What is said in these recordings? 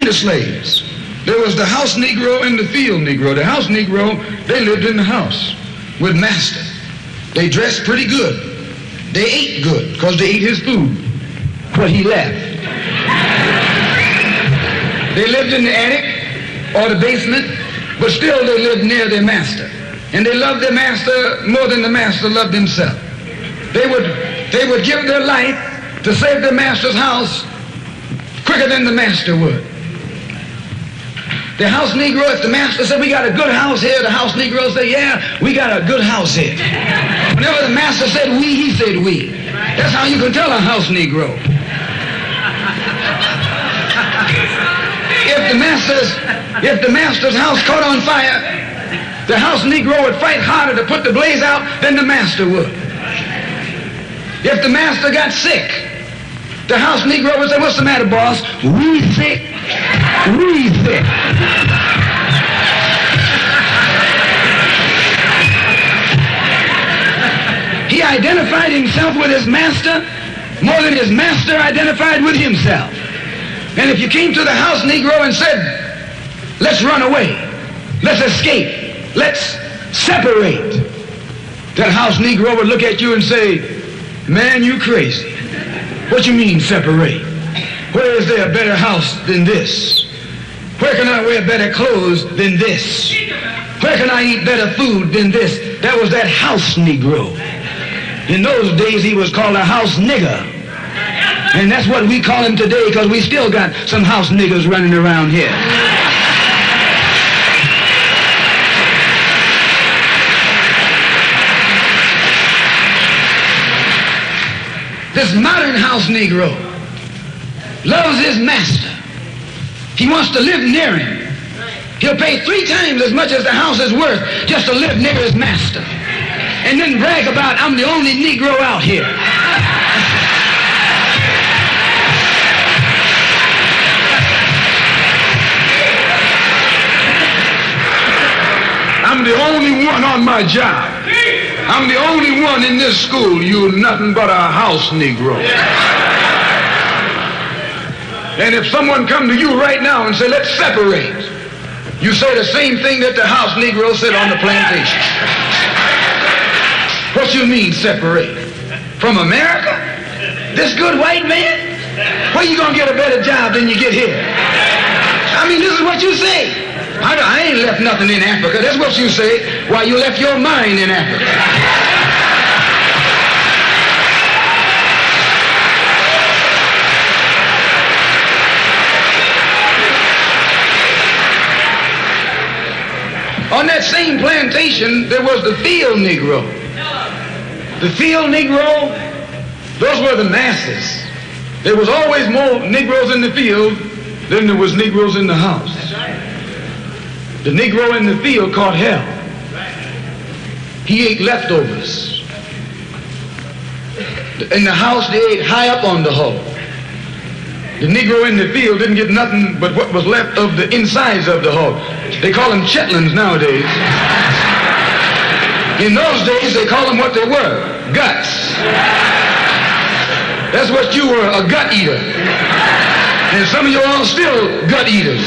The slaves. There was the house Negro and the field Negro. The house Negro, they lived in the house with master. They dressed pretty good. They ate good because they ate his food, what he left. They lived in the attic or the basement, but still they lived near their master. And they loved their master more than the master loved himself. They would give their life to save their master's house quicker than the master would. The house Negro, if the master said, we got a good house here, the house Negro said, yeah, we got a good house here. Whenever the master said we, he said we. That's how you can tell a house Negro. If the master's house caught on fire, the house Negro would fight harder to put the blaze out than the master would. If the master got sick, the house Negro would say, what's the matter, boss? We sick. We sick. He identified himself with his master more than his master identified with himself. And if you came to the house Negro and said, let's run away, let's escape, let's separate, that house Negro would look at you and say, man, you crazy. What you mean separate? Where is there a better house than this? Where can I wear better clothes than this? Where can I eat better food than this? That was that house Negro. In those days he was called a house nigger. And that's what we call him today because we still got some house niggers running around here. This modern house Negro loves his master. He wants to live near him. He'll pay 3 times as much as the house is worth just to live near his master. And then brag about, I'm the only Negro out here. I'm the only one on my job. I'm the only one in this school. You're nothing but a house Negro. And if someone come to you right now and say, let's separate, you say the same thing that the house Negro said on the plantation. What you mean separate? From America? This good white man? Where you gonna get a better job than you get here? I mean, this is what you say. I ain't left nothing in Africa. That's what you say. Why, you left your mind in Africa. On that same plantation, there was the field Negro. The field Negro, those were the masses. There was always more Negroes in the field than there was Negroes in the house. The Negro in the field caught hell. He ate leftovers. In the house, they ate high up on the hull. The Negro in the field didn't get nothing but what was left of the insides of the hull. They call them chitlins nowadays. In those days, they call them what they were, guts. That's what you were, a gut eater. And some of you all still gut eaters.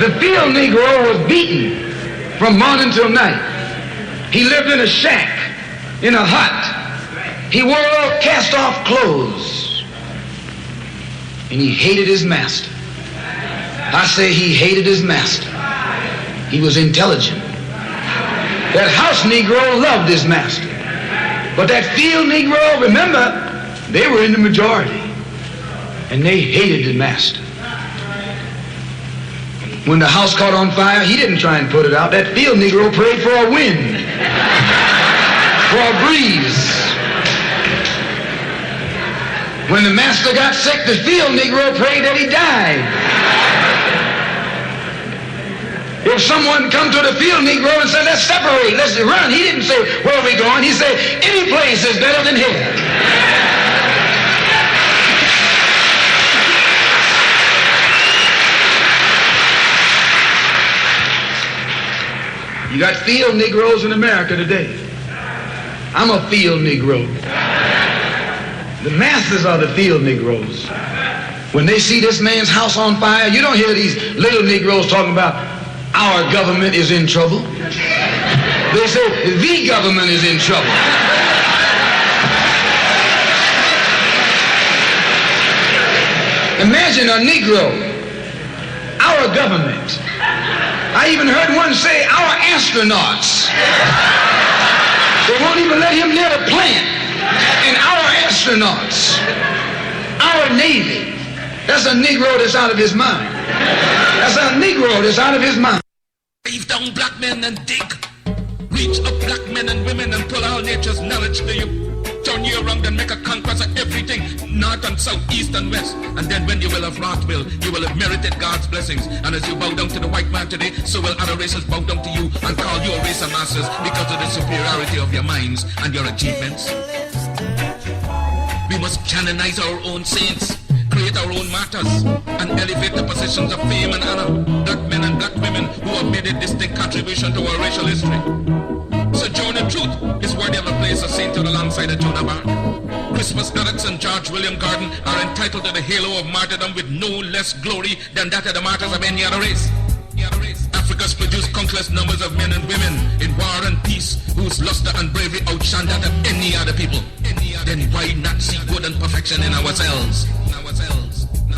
The field Negro was beaten from morning till night. He lived in a shack, in a hut. He wore cast-off clothes. And he hated his master. I say he hated his master. He was intelligent. That house Negro loved his master. But that field Negro, remember, they were in the majority. And they hated the master. When the house caught on fire, he didn't try and put it out. That field Negro prayed for a wind, for a breeze. When the master got sick, the field Negro prayed that he died. If someone come to the field Negro and said, let's separate, let's run, he didn't say, where are we going? He said, any place is better than here. You got field Negroes in America today. I'm a field Negro. The masses are the field Negroes. When they see this man's house on fire, you don't hear these little Negroes talking about our government is in trouble. They say the government is in trouble. Imagine a Negro, our government. I even heard one say our astronauts. They won't even let him near the plant. And our astronauts, our Navy, that's a Negro that's out of his mind. That's a Negro that's out of his mind. Leave down black men and dig. Reach up black men and women and pull all nature's knowledge to you. Turn you around and make a conquest of everything, north and south, east and west. And then when you will have wrought will, you will have merited God's blessings. And as you bow down to the white man today, so will other races bow down to you and call you a race of masters because of the superiority of your minds and your achievements. We must canonize our own saints, create our own martyrs, and elevate the positions of fame and honor. Black men and black women who have made a distinct contribution to our racial history. Sojourner Truth is worthy of a place as sainted alongside of Joan of Arc. Christmas Addicts and George William Gordon are entitled to the halo of martyrdom with no less glory than that of the martyrs of any other race. Africa's produced countless numbers of men and women in war and peace whose luster and bravery outshine that of any other people. Then why not see good and perfection in ourselves?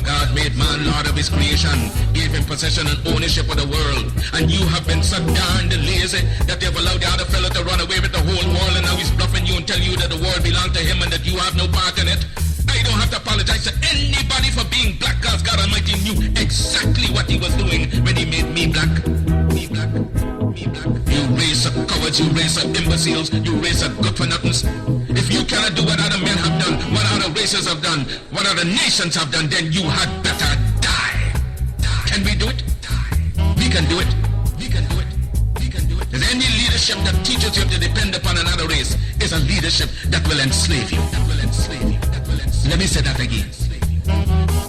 God made man Lord of his creation, gave him possession and ownership of the world. And you have been so darned lazy that they've allowed the other fellow to run away with the whole world, and now he's bluffing you and telling you that the world belongs to him and that you have no part in it. I don't have to apologize to anybody for being black, because God Almighty knew exactly what he was doing when he made me black. Me black. Me black. You race of cowards, you race of imbeciles, you race of good-for-nothings. If you cannot do what other men have done, what other races have done, what other nations have done, then you had better die. Can we do it? We can do it. We can do it. We can do it. There's any leadership that teaches you to depend upon another race is a leadership that will enslave you. That will enslave you. That will enslave you. Let me say that again.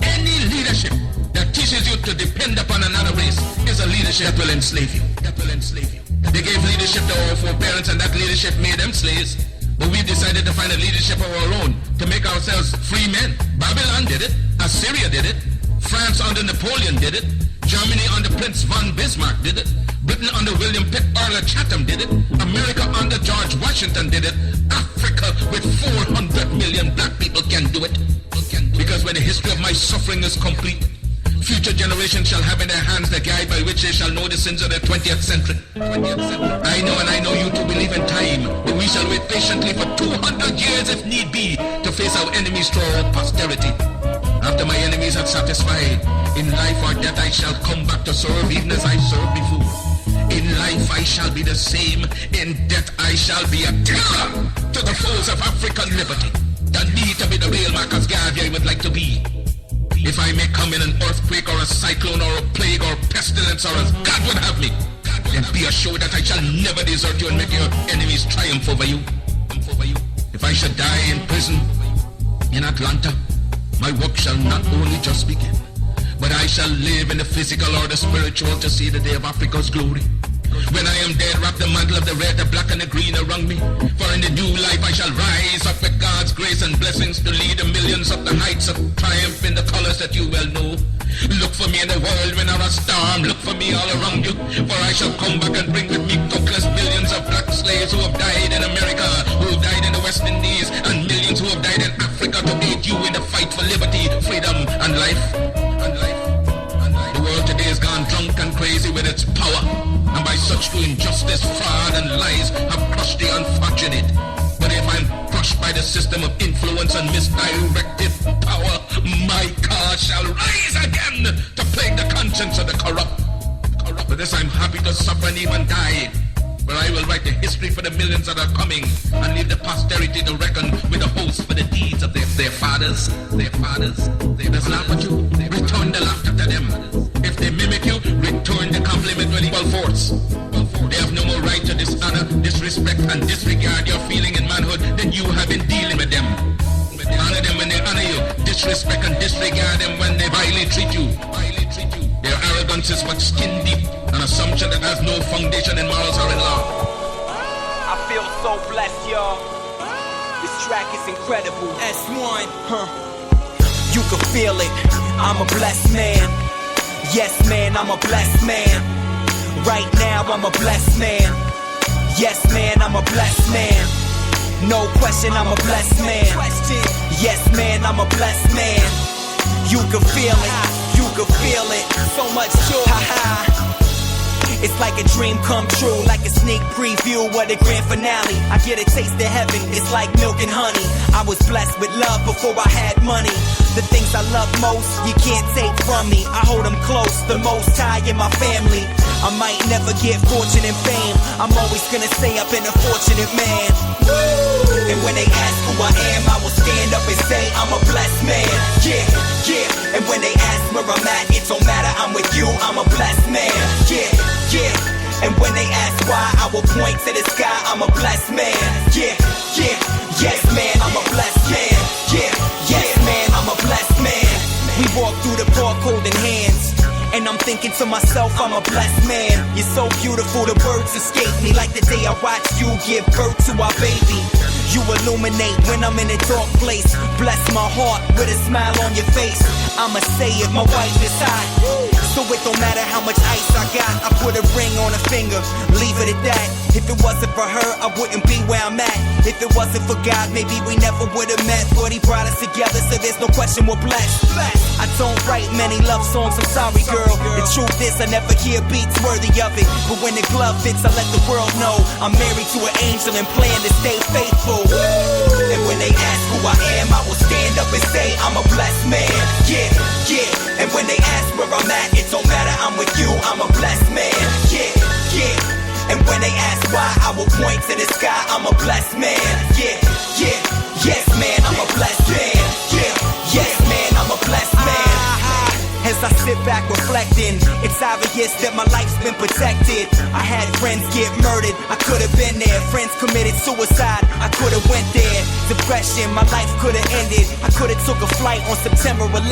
Any leadership that teaches you to depend upon another race is a leadership that will enslave you. That will enslave you. They gave leadership to our foreparents, and that leadership made them slaves. But we've decided to find a leadership of our own to make ourselves free men. Babylon did it. Assyria did it. France under Napoleon did it. Germany under Prince von Bismarck did it. Britain under William Pitt Arthur Chatham did it. America under George Washington did it. Africa with 400 million black people can do it. Because when the history of my suffering is complete, future generations shall have in their hands the guide by which they shall know the sins of the 20th century. I know, and I know you too believe in time, but we shall wait patiently for 200 years if need be to face our enemies to our posterity. After my enemies are satisfied, in life or death I shall come back to serve even as I served before. In life I shall be the same, in death I shall be a terror to the foes of African liberty. That need to be the real Marcus Garvey I would like to be. If I may come in an earthquake or a cyclone or a plague or pestilence or as God would have me, then be assured that I shall never desert you and make your enemies triumph over you. If I should die in prison in Atlanta, my work shall not only just begin, but I shall live in the physical or the spiritual to see the day of Africa's glory. When I am dead, wrap the mantle of the red, the black and the green around me. For in the new life I shall rise up with God's grace and blessings to lead the millions up the heights of triumph in the colors that you well know. Look for me in the world when a storm, look for me all around you. For I shall come back and bring with me countless millions of black slaves who have died in America, who have died in the West Indies, and millions who have died in Africa to aid you in the fight for liberty, freedom, and life. The world today has gone drunk and crazy with its power, and by such to injustice, fraud, and lies have crushed the unfortunate. But if I'm crushed by the system of influence and misdirected power, my cause shall rise again to plague the conscience of the corrupt. For this I'm happy to suffer and even die, but I will write the history for the millions that are coming and leave the posterity to reckon with the host for the deeds of their fathers. They just laugh at you, return the laughter to them. If they mimic you, return the compliment with equal force. They have no more right to dishonor, disrespect, and disregard your feeling in manhood than you have in dealing with them. Honor them when they honor you, disrespect and disregard them when they vilely treat you. Their arrogance consists but skin deep, an assumption that has no foundation in morals or in law. I feel so blessed, y'all. This track is incredible. S1, You can feel it. I'm a blessed man. Yes, man, I'm a blessed man. Right now, I'm a blessed man. Yes, man, I'm a blessed man. No question, I'm a blessed man. Yes, man, I'm a blessed man. You can feel it. You can feel it. So much joy. It's like a dream come true, like a sneak preview of the grand finale. I get a taste of heaven, it's like milk and honey. I was blessed with love before I had money. The things I love most, you can't take from me. I hold them close, the most high in my family. I might never get fortune and fame, I'm always gonna say I've been a fortunate man. And when they ask who I am, I will stand up and say I'm a blessed man. Yeah, yeah. And when they ask where I'm at, it don't matter, I'm with you, I'm a blessed man. Yeah, yeah. And when they ask why, I will point to the sky, I'm a blessed man. Yeah, yeah. Yes, man, I'm a blessed man. Yeah, yes, man, I'm a blessed man. We walk through the park holding hands, and I'm thinking to myself, I'm a blessed man. You're so beautiful, the words escape me, like the day I watched you give birth to our baby. You illuminate when I'm in a dark place. Bless my heart with a smile on your face. I'ma say it, my wife is hot, so it don't matter how much ice I got. I put a ring on her finger, leave it at that. If it wasn't for her, I wouldn't be where I'm at. If it wasn't for God, maybe we never would've met. But he brought us together, so there's no question we're blessed. I don't write many love songs, I'm sorry girl. The truth is I never hear beats worthy of it. But when the glove fits, I let the world know I'm married to an angel and plan to stay faithful. And when they ask who I am, I will stand up and say I'm a blessed man. Yeah, yeah. And when they ask where I'm at, it don't matter, I'm with you, I'm a blessed man. Yeah, yeah. And when they ask why, I will point to the sky, I'm a blessed man. Yeah, yeah. Yes, man, I'm a blessed man. Yeah, yes, man, I'm a blessed man. As I sit back reflecting, it's obvious that my life's been protected. I had friends get murdered, I could've been there. Friends committed suicide, I could've went there. Depression, my life could've ended. I could've took a flight on September 11.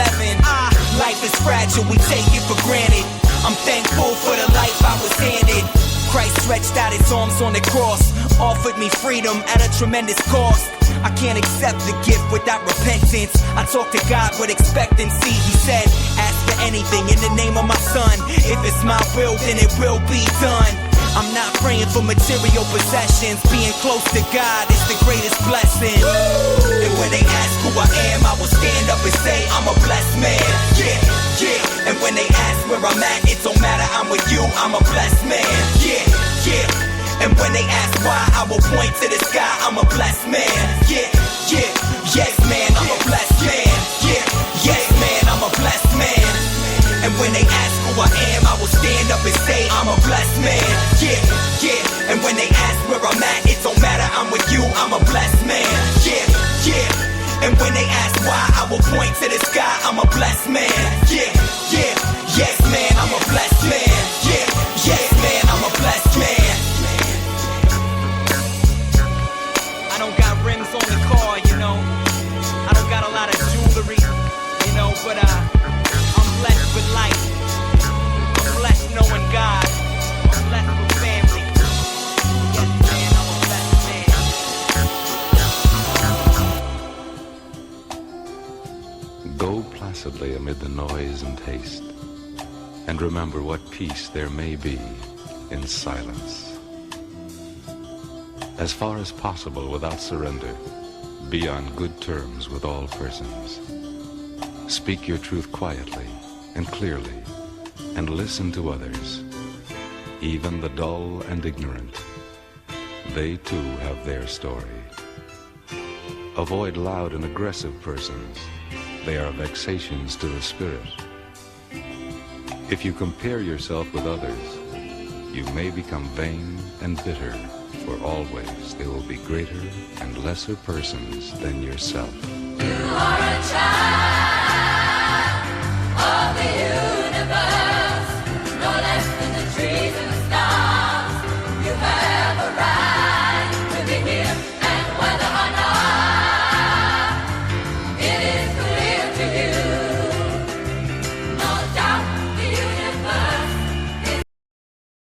Life is fragile, we take it for granted. I'm thankful for the life I was handed. Christ stretched out his arms on the cross, offered me freedom at a tremendous cost. I can't accept the gift without repentance. I talk to God with expectancy. He said, ask for anything in the name of my son. If it's my will, then it will be done. I'm not praying for material possessions. Being close to God is the greatest blessing. And when they ask who I am, I will stand up and say I'm a blessed man. Yeah, yeah. And when they ask where I'm at, it don't matter, I'm with you, I'm a blessed man. Yeah, yeah. And when they ask why, I will point to the sky, I'm a blessed man. Yeah, yeah. Yes, man, I'm a blessed man. Yeah, yes, man, I'm a blessed man. And when they ask who I am, I will stand up and say I'm a blessed man. Yeah, yeah. And when they ask where I'm at, it don't matter, I'm with you, I'm a blessed man. Yeah, yeah. And when they ask why, I will point to the sky, I'm a blessed man. Yeah, yeah. Yes, man, I'm a blessed man. Yeah, yes, man, I'm a blessed man. I don't got rims on the car, you know. I don't got a lot of jewelry, you know, but I'm blessed with life. I'm blessed knowing God. I'm blessed with family. Yes, man, I'm a blessed man. Go placidly amid the noise and haste, and remember what peace there may be in silence. As far as possible without surrender, be on good terms with all persons. Speak your truth quietly and clearly, and listen to others, even the dull and ignorant. They too have their story. Avoid loud and aggressive persons. They are vexations to the spirit. If you compare yourself with others, you may become vain and bitter, for always there will be greater and lesser persons than yourself. You are a child of the universe, no less than the trees